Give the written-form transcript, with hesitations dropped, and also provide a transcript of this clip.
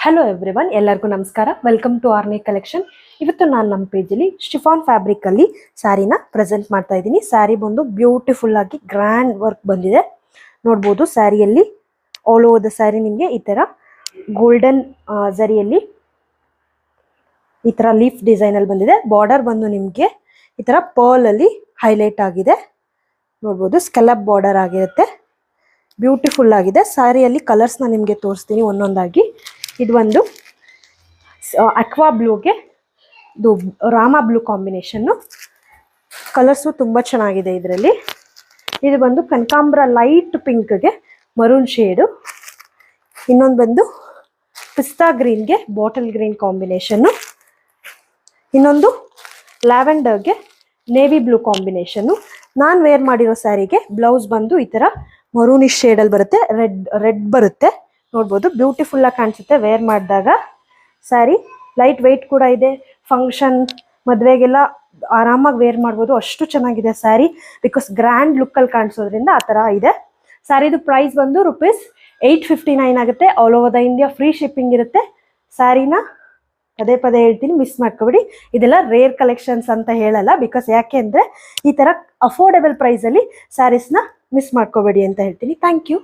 Hello everyone, ಎಲ್ಲರಿಗೂ ನಮಸ್ಕಾರ. Welcome to Arni collection. ಇವತ್ತು ನಾನು ನಮ್ಮ ಪೇಜಲ್ಲಿ ಶಿಫಾನ್ ಫ್ಯಾಬ್ರಿಕಲ್ಲಿ ಸ್ಯಾರಿನ ಪ್ರೆಸೆಂಟ್ ಮಾಡ್ತಾ ಇದ್ದೀನಿ. ಸ್ಯಾರಿ ಬಂದು ಬ್ಯೂಟಿಫುಲ್ ಆಗಿ ಗ್ರ್ಯಾಂಡ್ ವರ್ಕ್ ಬಂದಿದೆ. ನೋಡ್ಬೋದು ಸ್ಯಾರಿಯಲ್ಲಿ ಆಲ್ ಓವರ್ ದ ಸ್ಯಾರಿ ನಿಮಗೆ ಈ ಥರ ಗೋಲ್ಡನ್ ಜರಿಯಲ್ಲಿ ಈ ಥರ ಲೀಫ್ ಡಿಸೈನಲ್ಲಿ ಬಂದಿದೆ. ಬಾರ್ಡರ್ ಬಂದು ನಿಮಗೆ ಈ ಥರ ಪರ್ಲಲ್ಲಿ ಹೈಲೈಟ್ ಆಗಿದೆ. ನೋಡ್ಬೋದು ಸ್ಕೆಲಪ್ ಬಾರ್ಡರ್ ಆಗಿರುತ್ತೆ. ಬ್ಯೂಟಿಫುಲ್ ಆಗಿದೆ. ಸ್ಯಾರಿಯಲ್ಲಿ ಕಲರ್ಸ್ನ ನಿಮಗೆ ತೋರಿಸ್ತೀನಿ ಒಂದೊಂದಾಗಿ. ಇದು ಒಂದು ಅಕ್ವಾ ಬ್ಲೂಗೆ ಇದು ರಾಮ ಬ್ಲೂ ಕಾಂಬಿನೇಷನ್ನು. ಕಲರ್ಸು ತುಂಬ ಚೆನ್ನಾಗಿದೆ ಇದರಲ್ಲಿ. ಇದು ಬಂದು ಕನಕಾಂಬ್ರ ಲೈಟ್ ಪಿಂಕ್ಗೆ ಮರೂನ್ ಶೇಡು. ಇನ್ನೊಂದು ಬಂದು ಪಿಸ್ತಾ ಗ್ರೀನ್ಗೆ ಬಾಟಲ್ ಗ್ರೀನ್ ಕಾಂಬಿನೇಷನ್ನು. ಇನ್ನೊಂದು ಲ್ಯಾವೆಂಡರ್ಗೆ ನೇವಿ ಬ್ಲೂ ಕಾಂಬಿನೇಷನ್ನು. ನಾನು ವೇರ್ ಮಾಡಿರೋ ಸ್ಯಾರಿಗೆ ಬ್ಲೌಸ್ ಬಂದು ಈ ಥರ ಮರೂನಿಶ್ ಶೇಡಲ್ಲಿ ಬರುತ್ತೆ, ರೆಡ್ ಬರುತ್ತೆ. ನೋಡ್ಬೋದು ಬ್ಯೂಟಿಫುಲ್ಲಾಗಿ ಕಾಣಿಸುತ್ತೆ ವೇರ್ ಮಾಡಿದಾಗ. ಸ್ಯಾರಿ ಲೈಟ್ ವೆಯ್ಟ್ ಕೂಡ ಇದೆ. ಫಂಕ್ಷನ್ ಮದುವೆಗೆಲ್ಲ ಆರಾಮಾಗಿ ವೇರ್ ಮಾಡ್ಬೋದು, ಅಷ್ಟು ಚೆನ್ನಾಗಿದೆ ಸ್ಯಾರಿ. ಬಿಕಾಸ್ ಗ್ರ್ಯಾಂಡ್ ಲುಕ್ಕಲ್ಲಿ ಕಾಣಿಸೋದ್ರಿಂದ ಆ ಥರ ಇದೆ. ಸ್ಯಾರಿದು ಪ್ರೈಸ್ ಬಂದು ₹859 ಆಗುತ್ತೆ. All over the India free shipping ಇರುತ್ತೆ. ಸ್ಯಾರಿನ ಪದೇ ಪದೇ ಹೇಳ್ತೀನಿ, ಮಿಸ್ ಮಾಡ್ಕೊಬೇಡಿ. ಇದೆಲ್ಲ ರೇರ್ ಕಲೆಕ್ಷನ್ಸ್ ಅಂತ ಹೇಳಲ್ಲ, ಬಿಕಾಸ್ ಯಾಕೆ ಅಂದರೆ ಈ ಥರ ಅಫೋರ್ಡೆಬಲ್ ಪ್ರೈಸಲ್ಲಿ ಸ್ಯಾರೀಸ್ನ ಮಿಸ್ ಮಾಡ್ಕೋಬೇಡಿ ಅಂತ ಹೇಳ್ತೀನಿ. Thank you.